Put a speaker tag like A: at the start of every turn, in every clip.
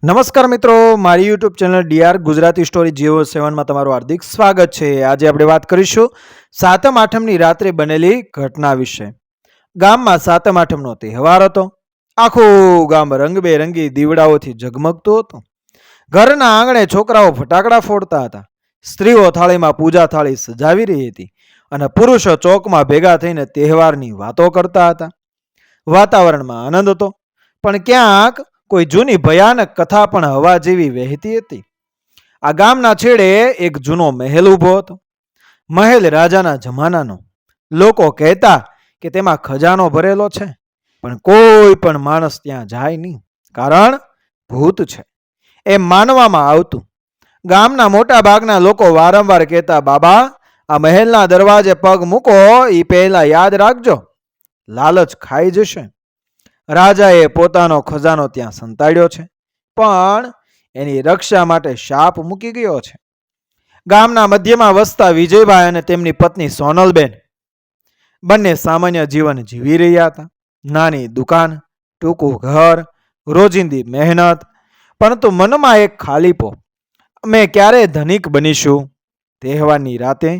A: નમસ્કાર મિત્રો, મારી YouTube channel DR Gujarati story 07માં તમારું હાર્દિક સ્વાગત છે. આજે આપણે વાત કરીશું સાતમ આઠમની રાત્રે બનેલી ઘટના વિશે. ગામમાં સાતમ આઠમનો તહેવાર હતો. આખું ગામ રંગબેરંગી દીવડાઓથી ઝગમગતું હતું. ઘરના આંગણે છોકરાઓ ફટાકડા ફોડતા હતા. સ્ત્રીઓ થાળીમાં પૂજા થાળી સજાવી રહી હતી અને પુરુષો ચોકમાં ભેગા થઈને તહેવારની વાતો કરતા હતા. વાતાવરણમાં આનંદ હતો, પણ ક્યાંક કોઈ જૂની ભયાનક કથા પણ હવા જેવી વહેતી હતી. આ ગામના છેડે એક જૂનો મહેલ ઊભો હતો. મહેલ રાજાના જમાનાનો. લોકો કહેતા કે તેમાં ખજાનો ભરેલો છે, પણ કોઈ પણ માણસ ત્યાં જાય નહીં, કારણ ભૂત છે એમ માનવામાં આવતું. ગામના મોટા ભાગના લોકો વારંવાર કહેતા, બાબા, આ મહેલના દરવાજે પગ મૂકો એ પહેલા યાદ રાખજો, લાલચ ખાઈ જશે. રાજાએ પોતાનો ખજાનો ત્યાં સંતાડ્યો છે, પણ એની રક્ષા માટે શાપ મૂકી ગયો છે. ગામના મધ્યમાં વસતા વિજયભાઈ અને તેમની પત્ની સોનલબેન બંને સામાન્ય જીવન જીવી રહ્યા હતા. નાની દુકાન, ટૂંકું ઘર, રોજિંદી મહેનત, પરંતુ મનમાં એક ખાલીપો. અમે ક્યારે ધનિક બનીશું? તહેવારની રાતે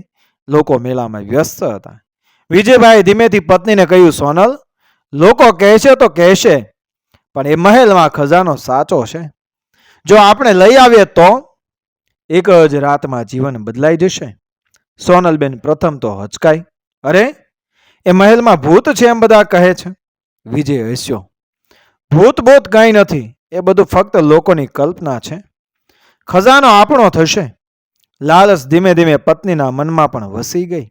A: લોકો મેળામાં વ્યસ્ત હતા. વિજયભાઈ ધીમેથી પત્નીને કહ્યું, સોનલ, લોકો કહેશે તો કહેશે, પણ એ મહેલમાં ખજાનો સાચો છે. જો આપણે લઈ આવીએ તો એક જ રાતમાં જીવન બદલાઈ જશે. સોનલબેન પ્રથમ તો હચકાઈ. અરે, એ મહેલમાં ભૂત છે એમ બધા કહે છે. વિજય હસ્યો. ભૂત બોત કંઈ નથી, એ બધું ફક્ત લોકોની કલ્પના છે. ખજાનો આપણો થશે. લાલચ ધીમે ધીમે પત્નીના મનમાં પણ વસી ગઈ.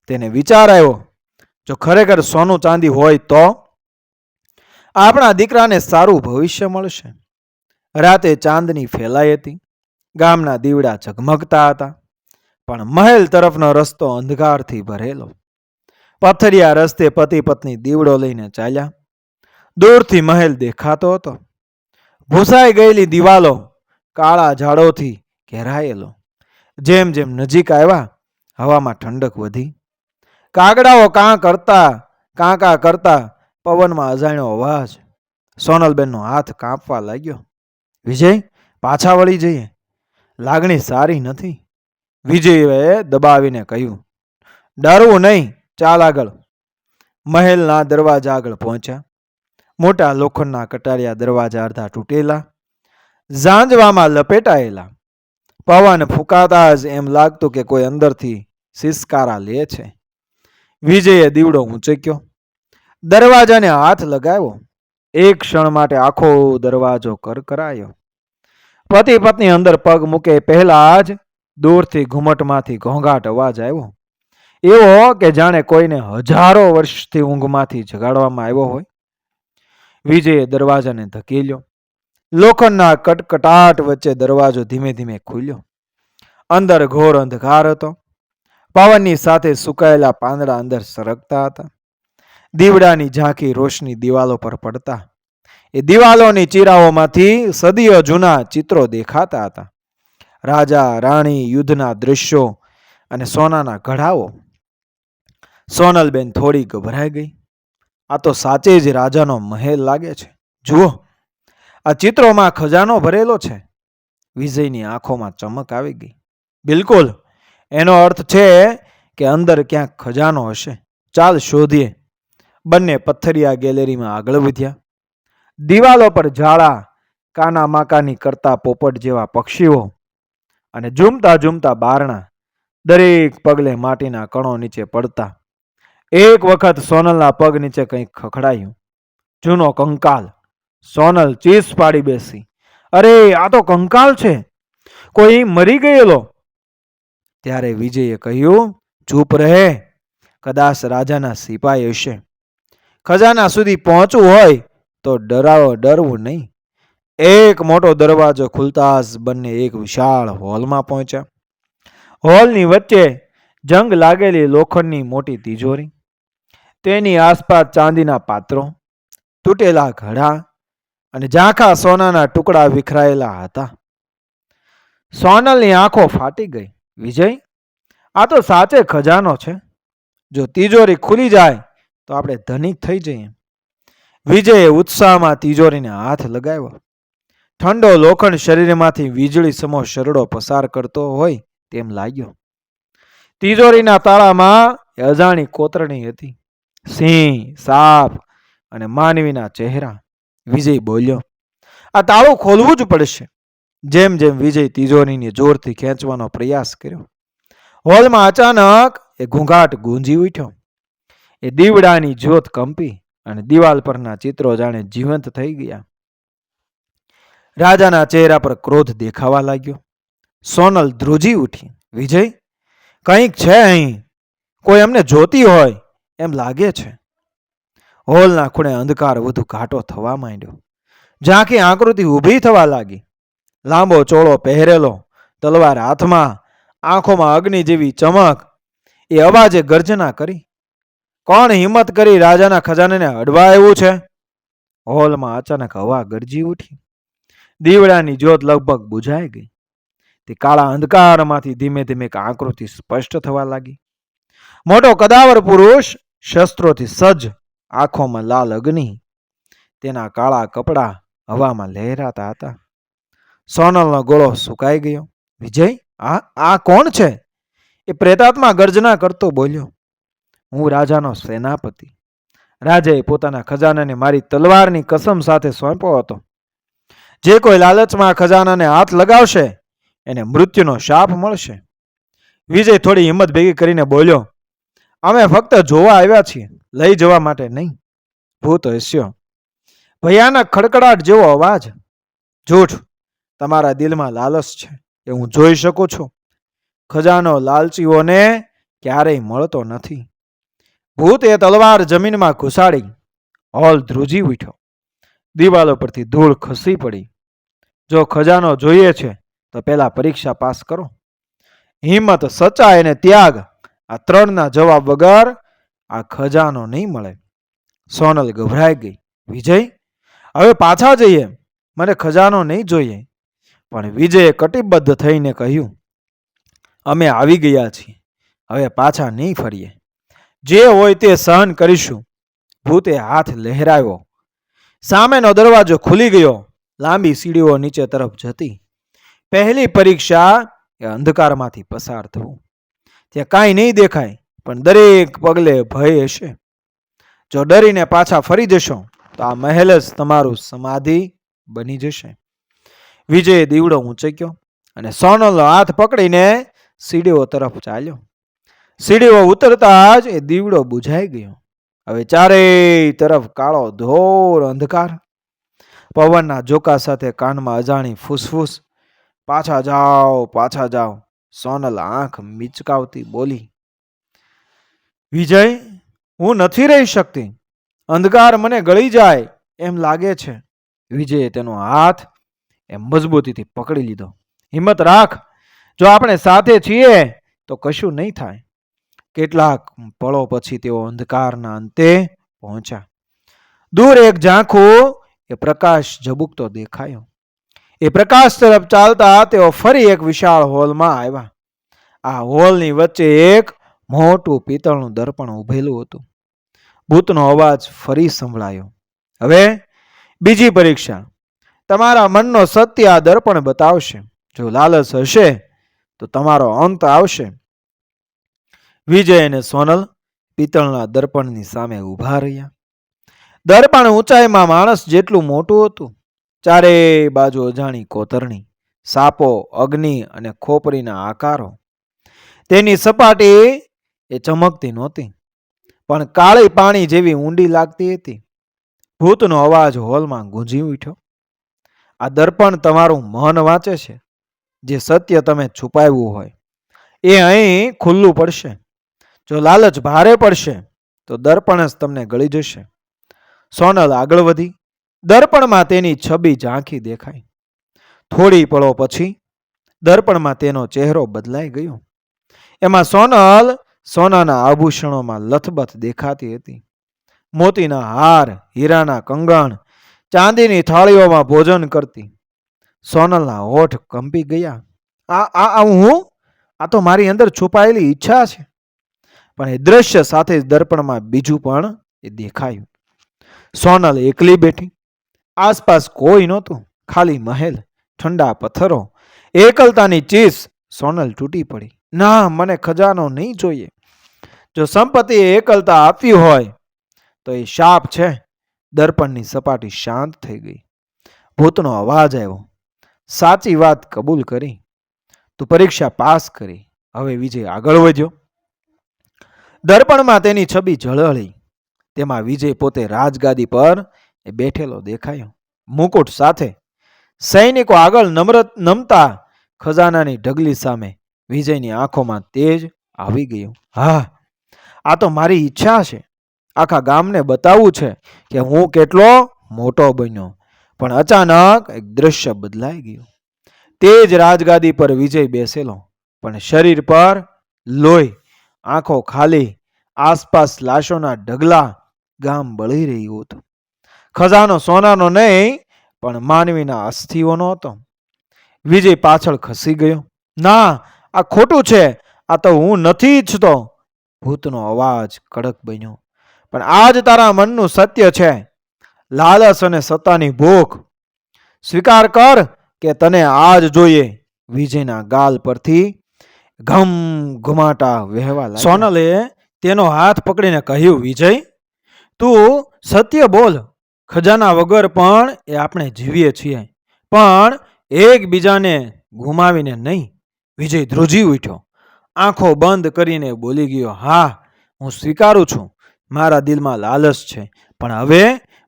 A: તેને વિચાર આવ્યો, જો ખરેખર સોનું ચાંદી હોય તો આપણા દીકરાને સારું ભવિષ્ય મળશે. રાતે ચાંદની ફેલાઈ હતી. ગામના દીવડા ઝગમગતા હતા, પણ મહેલ તરફનો રસ્તો અંધકારથી ભરેલો. પથરિયા રસ્તે પતિ પત્ની દીવડો લઈને ચાલ્યા. દૂરથી મહેલ દેખાતો હતો. ભૂસાઈ ગયેલી દિવાલો, કાળા ઝાડોથી ઘેરાયેલો. જેમ જેમ નજીક આવ્યા, હવામાં ઠંડક વધી. કાગડાઓ કાંકા કરતા પવનમાં અજાણ્યો અવાજ. સોનલબેનનો હાથ કાંપવા લાગ્યો. વિજય, પાછા વળી જઈએ, લાગણી સારી નથી. વિજયે દબાવીને કહ્યું, ડરવું નહીં, ચાલ આગળ. મહેલના દરવાજા આગળ પહોંચ્યા. મોટા લોખંડના કટારિયા દરવાજા અડધા તૂટેલા, ઝાંઝવામાં લપેટાયેલા. પવન ફૂંકાતા જ એમ લાગતું કે કોઈ અંદરથી સિસકારા લે છે. વિજયે દીવડો ઊંચક્યો, દરવાજાને હાથ લગાવ્યો. એક ક્ષણ માટે આખો દરવાજો કરકરાયો. પતિ પત્ની અંદર પગ મૂકે પહેલા જ દૂરથી ઘુમટમાંથી ઘોંઘાટ અવાજ આવ્યો, એવો કે જાણે કોઈને હજારો વર્ષથી ઊંઘમાંથી જગાડવામાં આવ્યો હોય. વિજયે દરવાજાને ધકેલ્યો. લોખંડના કટકટાટ વચ્ચે દરવાજો ધીમે ધીમે ખુલ્યો. અંદર ઘોર અંધકાર હતો. પવનની સાથે સુકાયેલા પાંદડા અંદર સરકતા હતા. દીવડાની ઝાંખી રોશની દિવાલો પર પડતા એ દિવાલોની ચીરાઓમાંથી સદીઓ જૂના ચિત્રો દેખાતા હતા. રાજા રાણી, યુદ્ધના દ્રશ્યો અને સોનાના ઘડાઓ. સોનલબેન થોડી ગભરાઈ ગઈ. આ તો સાચે જ રાજાનો મહેલ લાગે છે. જુઓ, આ ચિત્રોમાં ખજાનો ભરેલો છે. વિજયની આંખોમાં ચમક આવી ગઈ. બિલકુલ, એનો અર્થ છે કે અંદર ક્યાંક ખજાનો હશે. ચાલ શોધીએ. બંને પથ્થરિયા ગેલેરીમાં આગળ વધ્યા. દિવાલો પર ઝાડા, કાના માકાની કરતા પોપટ જેવા પક્ષીઓ અને ઝૂમતા ઝૂમતા બારણા, દરેક પગલે માટીના કણો નીચે પડતા. એક વખત સોનલના પગ નીચે કંઈક ખખડાયું. જૂનો કંકાલ. સોનલ ચીસ પાડી બેસી. અરે, આ તો કંકાલ છે, કોઈ મરી ગયેલો. ત્યારે વિજયે કહ્યું, ચૂપ રહે, કદાચ રાજાના સિપાઈ હશે. ખજાના સુધી પહોંચવું હોય તો ડરવું નહીં. એક મોટો દરવાજો ખુલતા જ બંને એક વિશાળ હોલમાં પહોંચ્યા. હોલની વચ્ચે જંગ લાગેલી લોખંડની મોટી તિજોરી, તેની આસપાસ ચાંદીના પાત્રો, તૂટેલા ઘડા અને ઝાંખા સોનાના ટુકડા વિખરાયેલા હતા. સોનલની આંખો ફાટી ગઈ. વિજય, આ તો સાચે ખજાનો છે. જો તિજોરી ખુલી જાય તો આપણે ધનિક થઈ જઈએ. વિજયે ઉત્સાહમાં તિજોરીને હાથ લગાવ્યો. ઠંડો લોખંડ શરીરમાંથી વીજળી સમો શરડો પસાર કરતો હોય તેમ લાગ્યો. તિજોરીના તાળામાં અજાણી કોતરણી હતી. સિંહ, સાપ અને માનવીના ચહેરા. વિજય બોલ્યો, આ તાળું ખોલવું જ પડશે. જેમ જેમ વિજય તિજોરીને જોરથી ખેંચવાનો પ્રયાસ કર્યો, હોલમાં અચાનક એ ઘૂંઘાટ ગુંજી ઉઠ્યો. એ દીવડાની જ્યોત કંપી અને દિવાલ પરના ચિત્રો જાણે જીવંત થઈ ગયા. રાજાના ચહેરા પર ક્રોધ દેખાવા લાગ્યો. સોનલ ધ્રુજી ઉઠી. વિજય, કંઈક છે અહીં, કોઈ અમને જોતી હોય એમ લાગે છે. હોલના ખૂણે અંધકાર વધુ ઘાટો થવા માંડ્યો. ઝાંખી આકૃતિ ઊભી થવા લાગી. લાંબો ચોળો પહેરેલો, તલવાર હાથમાં, આંખોમાં અગ્નિ જેવી ચમક. એ અવાજે ગર્જના કરી, કોણ હિંમત કરી રાજાના ખજાનાને અડવા આવ્યું છે? હોલમાં અચાનક હવા ગરજી ઉઠી. દીવડાની જ્યોત લગભગ બુઝાઈ ગઈ. તે કાળા અંધકારમાંથી ધીમે ધીમે એક આકૃતિ સ્પષ્ટ થવા લાગી. મોટો કદાવર પુરુષ, શસ્ત્રોથી સજ્જ, આંખોમાં લાલ અગ્નિ. તેના કાળા કપડા હવામાં લહેરાતા હતા. સોનલનો ગળો સુકાઈ ગયો. વિજય, આ કોણ છે? એ પ્રેતાત્મા ગર્જના કરતો બોલ્યો, હું રાજાનો સેનાપતિ. રાજાએ પોતાના ખજાનાને મારી તલવારની કસમ સાથે સોંપ્યો હતો. જે કોઈ લાલચમાં ખજાનાને હાથ લગાવશે એને મૃત્યુનો શાપ મળશે. વિજય થોડી હિંમત ભેગી કરીને બોલ્યો, અમે ફક્ત જોવા આવ્યા છીએ, લઈ જવા માટે નહીં. ભૂત હસ્યો. ભયાનક ખડખડાટ જેવો અવાજ. જૂઠ, તમારા દિલમાં લાલચ છે એ હું જોઈ શકું છું. ખજાનો લાલચીઓને ક્યારેય મળતો નથી. ભૂતે તલવાર જમીનમાં ઘુસાડી. હોલ ધ્રુજી ઉઠ્યો. દિવાલો પરથી ધૂળ ખસી પડી. જો ખજાનો જોઈએ છે તો પહેલા પરીક્ષા પાસ કરો. હિંમત, સચ્ચાઈ અને ત્યાગ, આ ત્રણના જવાબ વગર આ ખજાનો નહીં મળે. સોનલ ગભરાઈ ગઈ. વિજય, હવે પાછા જઈએ, મને ખજાનો નહીં જોઈએ. પણ વિજયે કટિબદ્ધ થઈને કહ્યું, અમે આવી ગયા છીએ, હવે પાછા નહીં ફરીએ. જે હોય તે સહન કરીશું. ભૂતે હાથ લહેરાવ્યો. સામેનો દરવાજો ખુલી ગયો. લાંબી સીડીઓ નીચે તરફ જતી. પહેલી પરીક્ષા એ અંધકારમાંથી પસાર થવું. ત્યાં કાંઈ નહીં દેખાય, પણ દરેક પગલે ભય હશે. જો ડરીને પાછા ફરી જશો તો આ મહેલ જ તમારું સમાધિ બની જશે. વિજયે દીવડો ઊંચક્યો અને સોનલનો હાથ પકડીને સીડીઓ તરફ ચાલ્યો. સીડીઓ ઉતરતા જ એ દીવડો બુઝાઈ ગયો. હવે ચારેય તરફ કાળો ઘોર અંધકાર. પવનના ઝોકા સાથે કાનમાં અજાણી ફૂસફૂસ. પાછા જાઓ, પાછા જાઓ. સોનલ આંખ મીચકાવતી બોલી, વિજય, હું નથી રહી શકતી. અંધકાર મને ગળી જાય એમ લાગે છે. વિજયે તેનો હાથ એમ મજબૂતીથી પકડી લીધો. હિંમત રાખ, જો આપણે સાથે છીએ તો કશું નહીં થાય. કેટલાક પળો પછી તેઓ અંધકારના અંતે પહોંચ્યા. દૂર એક ઝાંખું એ પ્રકાશ ઝબૂકતો દેખાયો. એ પ્રકાશ તરફ ચાલતા તેઓ ફરી એક વિશાળ હોલમાં આવ્યા. આ હોલની વચ્ચે એક મોટું પિત્તળનું દર્પણ ઉભેલું હતું. ભૂતનો અવાજ ફરી સંભળાયો. હવે બીજી પરીક્ષા. તમારા મનનો સત્ય આ દર્પણ બતાવશે. જો લાલચ હશે તો તમારો અંત આવશે. વિજય અને સોનલ પિત્તળના દર્પણની સામે ઊભા રહ્યા. દર્પણ ઊંચાઈમાં માણસ જેટલું મોટું હતું. ચારે બાજુ અજાણી કોતરણી, સાપો, અગ્નિ અને ખોપરીના આકારો. તેની સપાટી એ ચમકતી નહોતી, પણ કાળી પાણી જેવી ઊંડી લાગતી હતી. ભૂતનો અવાજ હોલમાં ગુંજી ઉઠ્યો. આ દર્પણ તમારું મન વાંચે છે. જે સત્ય તમે છુપાવ્યું હોય એ અહીં ખુલ્લું પડશે. જો લાલચ ભારે પડશે તો દર્પણ જ તમને ગળી જશે. સોનલ આગળ વધી. દર્પણમાં તેની છબી ઝાંખી દેખાઈ. થોડી પળો પછી દર્પણમાં તેનો ચહેરો બદલાઈ ગયો. એમાં સોનલ સોનાના આભૂષણોમાં લથબથ દેખાતી હતી. મોતીના હાર, હીરાના કંગણ, ચાંદીની થાળીઓમાં ભોજન કરતી. સોનલના હોઠ કંપી ગયા. આ તો મારી અંદર છુપાયેલી ઈચ્છા છે. પણ એ દ્રશ્ય સાથે જ દર્પણમાં બીજું પણ એ દેખાયું. સોનલ એકલી બેઠી. આસપાસ કોઈ નહોતું. ખાલી મહેલ, ઠંડા પથ્થરો, એકલતાની ચીસ. સોનલ તૂટી પડી. ના, મને ખજાનો નહીં જોઈએ. જો સંપત્તિએ એકલતા આપવી હોય તો એ શાપ છે. દર્પણની સપાટી શાંત થઈ ગઈ. ભૂતનો અવાજ આવ્યો. સાચી વાત કબૂલ કરી. તું પરીક્ષા પાસ કરી. હવે વિજય આગળ વધ્યો. દર્પણમાં તેની છબી ઝળહળી. તેમાં વિજય પોતે રાજગાદી પર બેઠેલો દેખાયો, મુકુટ સાથે. સૈનિકો આગળ નમતા ખજાનાની ઢગલી સામે વિજયની આંખોમાં તેજ આવી ગયું. હા, આ તો મારી ઈચ્છા છે. આખા ગામને બતાવવું છે કે હું કેટલો મોટો બન્યો. પણ અચાનક એક દ્રશ્ય બદલાઈ ગયું. તે જ રાજગાદી પર વિજય બેસેલો, પણ શરીર પર લોહી, આંખો ખાલી, આસપાસ લાશોના ઢગલા. ગામ બળી રહ્યું હતું. ખજાનો સોનાનો નહીં, પણ માનવીના અસ્થિઓનો હતો. વિજય પાછળ ખસી ગયો. ના, આ ખોટું છે. આ તો હું નથી ઈચ્છતો. ભૂતનો અવાજ કડક બન્યો. પણ આજ તારા મનનું સત્ય છે. લાલચ અને સત્તાની ભૂખ. સ્વીકાર કર કે તને આજ જોઈએ. વિજયના ગાલ પરથી ઘમ ઘુમાટા વહેવા લાગ્યા. સોનલે તેનો હાથ પકડીને કહ્યું, વિજય, તું સત્ય બોલ. ખજાના વગર પણ એ આપણે જીવીએ છીએ, પણ એકબીજાને ગુમાવીને નહીં. વિજય ધ્રુજી ઉઠ્યો. આંખો બંધ કરીને બોલી ગયો, હા, હું સ્વીકારું છું. મારા દિલમાં લાલચ છે, પણ હવે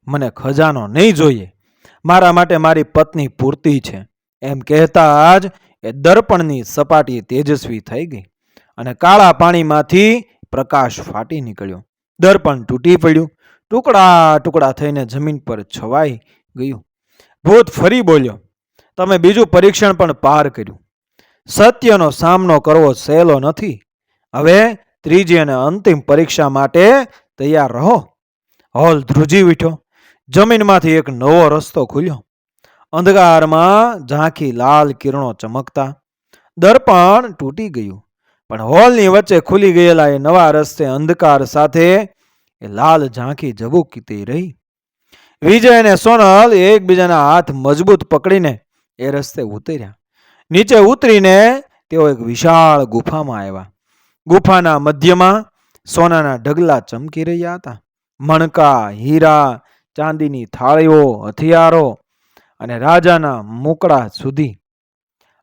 A: મને ખજાનો નહીં જોઈએ. મારા માટે મારી પત્ની પૂરતી છે. એમ કહેતા જ એ દર્પણની સપાટી તેજસ્વી થઈ ગઈ અને કાળા પાણીમાંથી પ્રકાશ ફાટી નીકળ્યો. દર્પણ તૂટી પડ્યું. ટુકડા ટુકડા થઈને જમીન પર છવાઈ ગયું. ભૂત ફરી બોલ્યો, તમે બીજું પરીક્ષણ પણ પાર કર્યું. સત્યનો સામનો કરવો સહેલો નથી. હવે ત્રીજી અને અંતિમ પરીક્ષા માટે તૈયાર રહો. હોલ ધ્રુજી ઉઠ્યો. જમીનમાંથી એક નવો રસ્તો ખુલ્યો. અંધકારમાં ઝાંખી લાલ કિરણો ચમકતા. દર્પણ તૂટી ગયું, પણ હોલની વચ્ચે ખુલી ગયેલા એ નવા રસ્તે અંધકાર સાથે એ લાલ ઝાંખી ઝબૂકતી રહી. વિજય અને સોનલ એકબીજાના હાથ મજબૂત પકડીને એ રસ્તે ઉતર્યા. નીચે ઉતરીને તેઓ એક વિશાળ ગુફામાં આવ્યા. ગુફાના મધ્યમાં સોનાના ઢગલા ચમકી રહ્યા હતા. મણકા, હીરા, ચાંદીની થાળીઓ, હથિયારો અને રાજાના મુકડા સુધી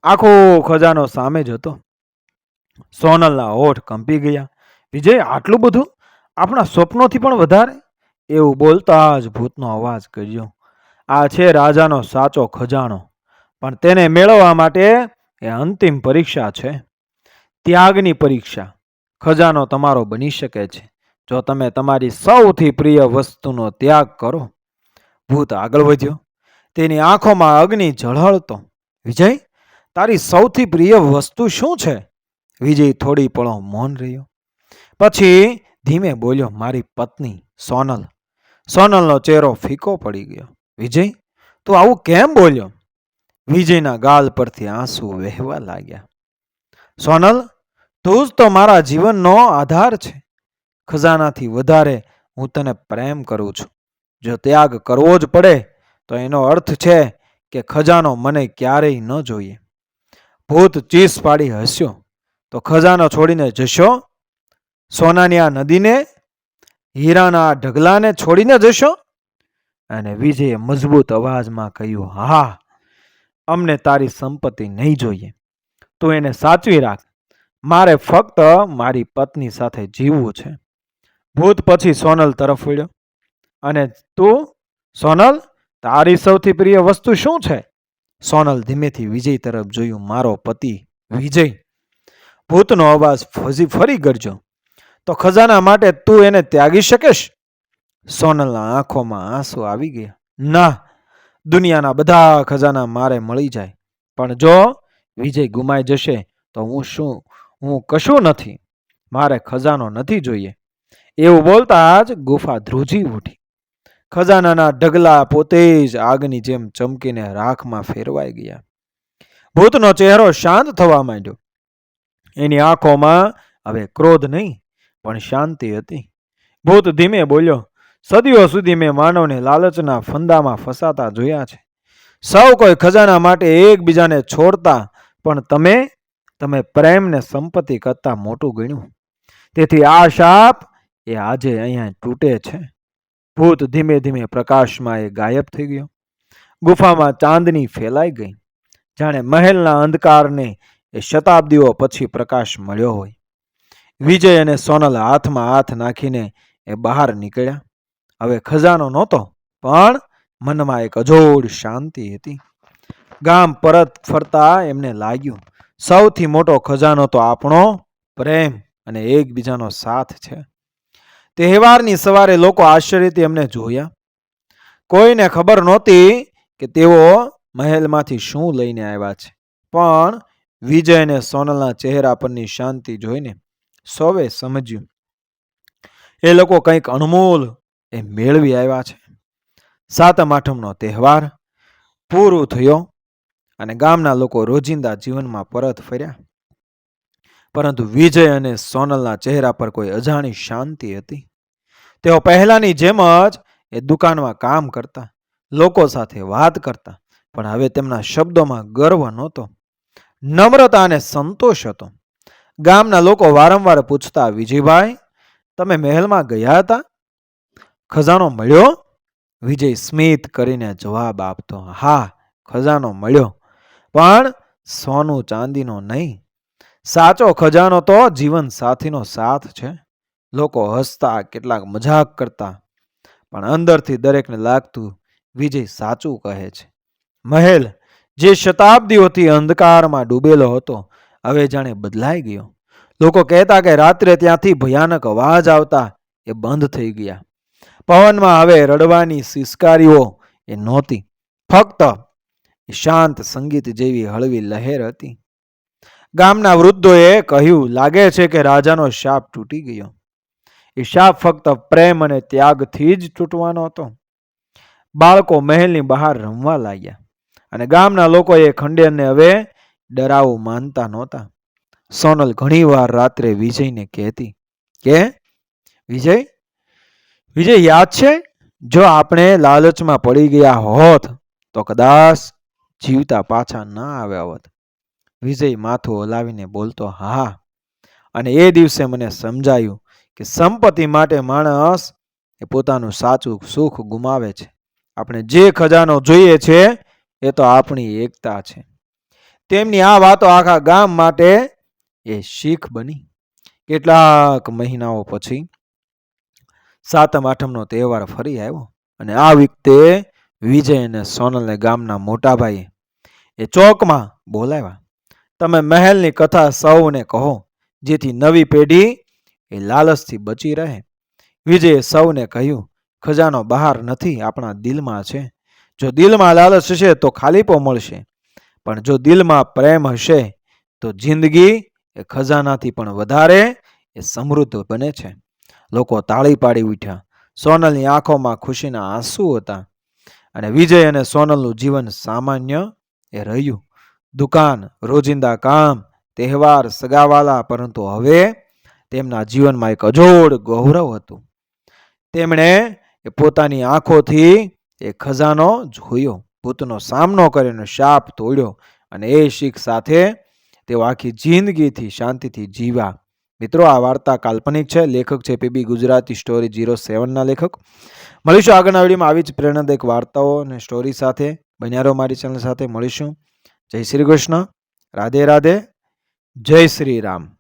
A: આખો ખજાનો સામે જ હતો. સોનલના હોઠ કંપી ગયા. વિજય, આટલું બધું? આપણા સ્વપ્નોથી પણ વધારે? એવું બોલતા જ ભૂતનો અવાજ કર્યો, આ છે રાજાનો સાચો ખજાનો, પણ તેને મેળવવા માટે એ અંતિમ પરીક્ષા છે. ત્યાગની પરીક્ષા. ખજાનો તમારો બની શકે છે જો તમે તમારી સૌથી પ્રિય વસ્તુનો ત્યાગ કરો. ભૂત આગળ વધ્યો. તેની આંખોમાં અગ્નિ ઝળહળતો. વિજય, તારી સૌથી પ્રિય વસ્તુ શું છે? વિજય થોડી પળો મૌન રહ્યો. પછી ધીમે બોલ્યો, મારી પત્ની સોનલ. સોનલનો ચહેરો ફીકો પડી ગયો. વિજય, તું આવું કેમ બોલ્યો? વિજયના ગાલ પરથી આંસુ વહેવા લાગ્યા. સોનલ, તું જ તો મારા જીવનનો આધાર છે. ખજાનાથી વધારે હું તને પ્રેમ કરું છું. જો ત્યાગ કરવો જ પડે તો એનો અર્થ છે કે ખજાનો મને ક્યારેય ન જોઈએ. ભૂત ચીસ પાડી હસ્યો. તો ખજાનો છોડીને જશો? સોનાની આ નદીને, હીરાના ઢગલાને છોડીને જશો? અને વિજયે મજબૂત અવાજમાં કહ્યું, હા, અમને તારી સંપત્તિ નહીં જોઈએ. તું એને સાચવી રાખ. મારે ફક્ત મારી પત્ની સાથે જીવવું છે. ભૂત પછી સોનલ તરફ વળ્યો. અને તું સોનલ, તારી સૌથી પ્રિય વસ્તુ શું છે? સોનલ ધીમેથી વિજય તરફ જોયું. મારો પતિ વિજય. ભૂતનો અવાજ ફરી ગરજો. તો ખજાના માટે તું એને ત્યાગી શકીશ? સોનલના આંખોમાં આંસુ આવી ગયા. ના, દુનિયાના બધા ખજાના મારે મળી જાય, પણ જો વિજય ગુમાઈ જશે તો હું કશું નથી. મારે ખજાનો નથી જોઈએ. એવું બોલતા જ ગુફા ધ્રુજી ઉઠી. ખજાનાના ઢગલા પોતે જ આગની જેમ ચમકીને રાખમાં ફેરવાઈ ગયા. ભૂતનો ચહેરો શાંત થવા માંડ્યો. એની આંખોમાં હવે ક્રોધ નહીં, પણ શાંતિ હતી. ભૂત ધીમે બોલ્યો, સદીઓ સુધી મેં માનવને લાલચના ફંદામાં ફસાતા જોયા છે. સૌ કોઈ ખજાના માટે એકબીજાને છોડતા, પણ તમે પ્રેમને સંપત્તિ કરતા મોટું ગણ્યું. તેથી આ શાપ એ આજે અહીંયા તૂટે છે. ભૂત ધીમે ધીમે પ્રકાશમાં એ ગાયબ થઈ ગયો. ગુફામાં ચાંદની ફેલાઈ ગઈ, જાણે મહેલના અંધકારને એ શતાબ્દીઓ પછી પ્રકાશ મળ્યો હોય. વિજય અને સોનલ હાથમાં હાથ નાખીને એ બહાર નીકળ્યા. હવે ખજાનો નહોતો, પણ મનમાં એક અજોડ શાંતિ હતી. ગામ પરત ફરતા એમને લાગ્યું, સૌથી મોટો ખજાનો તો આપણો પ્રેમ અને એકબીજાનો સાથ છે. તહેવારની સવારે લોકો આશ્ચર્યથી એમને જોયા. કોઈને ખબર નહોતી કે તેઓ મહેલમાંથી શું લઈને આવ્યા છે, પણ વિજય અને સોનલના ચહેરા પરની શાંતિ જોઈને સૌએ સમજ્યું એ લોકો કંઈક અણમોલ એ મેળવી આવ્યા છે. સાતમ આઠમનો તહેવાર પૂરો થયો અને ગામના લોકો રોજિંદા જીવનમાં પરત ફર્યા. પરંતુ વિજય અને સોનલના ચહેરા પર કોઈ અજાણી શાંતિ હતી. તેઓ પહેલાની જેમ જ એ દુકાનમાં કામ કરતા, લોકો સાથે વાત કરતા, પણ હવે તેમના શબ્દોમાં ગર્વ નહોતો, નમ્રતા અને સંતોષ હતો. ગામના લોકો વારંવાર પૂછતા, વિજયભાઈ, તમે મહેલમાં ગયા હતા? ખજાનો મળ્યો? વિજય સ્મિત કરીને જવાબ આપતો, હા, ખજાનો મળ્યો, પણ સોનું ચાંદીનો નહીં. સાચો ખજાનો તો જીવન સાથીનો સાથ છે. લોકો હસતા, કેટલાક મજાક કરતા, પણ અંદરથી દરેકને લાગતું, વિજય સાચું કહે છે. મહેલ જે શતાબ્દીઓથી અંધકારમાં ડૂબેલો હતો, હવે જાણે બદલાઈ ગયો. લોકો કહેતા કે રાત્રે ત્યાંથી ભયાનક અવાજ આવતા એ બંધ થઈ ગયા. પવનમાં હવે રડવાની સિસકારીઓ એ નહોતી, ફક્ત શાંત સંગીત જેવી હળવી લહેર હતી. ગામના વૃદ્ધોએ કહ્યું, લાગે છે કે રાજાનો શાપ તૂટી ગયો. એ શાપ ફક્ત પ્રેમ અને ત્યાગથી જ તૂટવાનો હતો. બાળકો મહેલની બહાર રમવા લાગ્યા અને ગામના લોકો એ ખંડેરને હવે ડરાવું માનતા નહોતા. સોનલ ઘણીવાર રાત્રે વિજયને કહેતી કે વિજય યાદ છે, જો આપણે લાલચમાં પડી ગયા હોત તો કદાચ જીવતા પાછા ના આવ્યા હોત. વિજય માથું હલાવીને બોલતો, હા, અને એ દિવસે મને સમજાયું કે સંપત્તિ માટે માણસ એ પોતાનું સાચું સુખ ગુમાવે છે. આપણે જે ખજાનો જોઈએ છે એ તો આપણી એકતા છે. તેમની આ વાતો આખા ગામ માટે એ શીખ બની. કેટલાક મહિનાઓ પછી સાતમ આઠમનો તહેવાર ફરી આવ્યો અને આ વખતે વિજય અને સોનલને ગામના મોટાભાઈએ એ ચોકમાં બોલાવ્યા. તમે મહેલની કથા સૌને કહો, જેથી નવી પેઢી એ લાલચથી બચી રહે. વિજયે સૌને કહ્યું, ખજાનો બહાર નથી, આપણા દિલમાં છે. જો દિલમાં લાલચ હશે તો ખાલીપો મળશે, પણ જો દિલમાં પ્રેમ હશે તો જિંદગી એ ખજાનાથી પણ વધારે એ સમૃદ્ધ બને છે. લોકો તાળી પાડી ઉઠ્યા. સોનલની આંખોમાં ખુશીના આંસુ હતા અને વિજય અને સોનલનું જીવન સામાન્ય એ રહ્યું. દુકાન, રોજિંદા કામ, તહેવાર, સગાવાલા, પરંતુ હવે તેમના જીવનમાં એક અજોડ ગૌરવ હતું. તેમણે પોતાની આંખોથી એ ખજાનો જોયો, ભૂતનો સામનો કર્યો, શાપ તોડ્યો અને એ શીખ સાથે તેઓ આખી જિંદગીથી શાંતિથી જીવ્યા. મિત્રો, આ વાર્તા કાલ્પનિક છે. લેખક છે પીબી ગુજરાતી સ્ટોરી 07ના લેખક. મળીશું આગળના વિડીયોમાં આવી જ પ્રેરણાદાયક વાર્તાઓ અને સ્ટોરી સાથે. બન્યા રહો મારી ચેનલ સાથે. મળીશું. જય શ્રી કૃષ્ણ. રાધે રાધે. જય શ્રી રામ.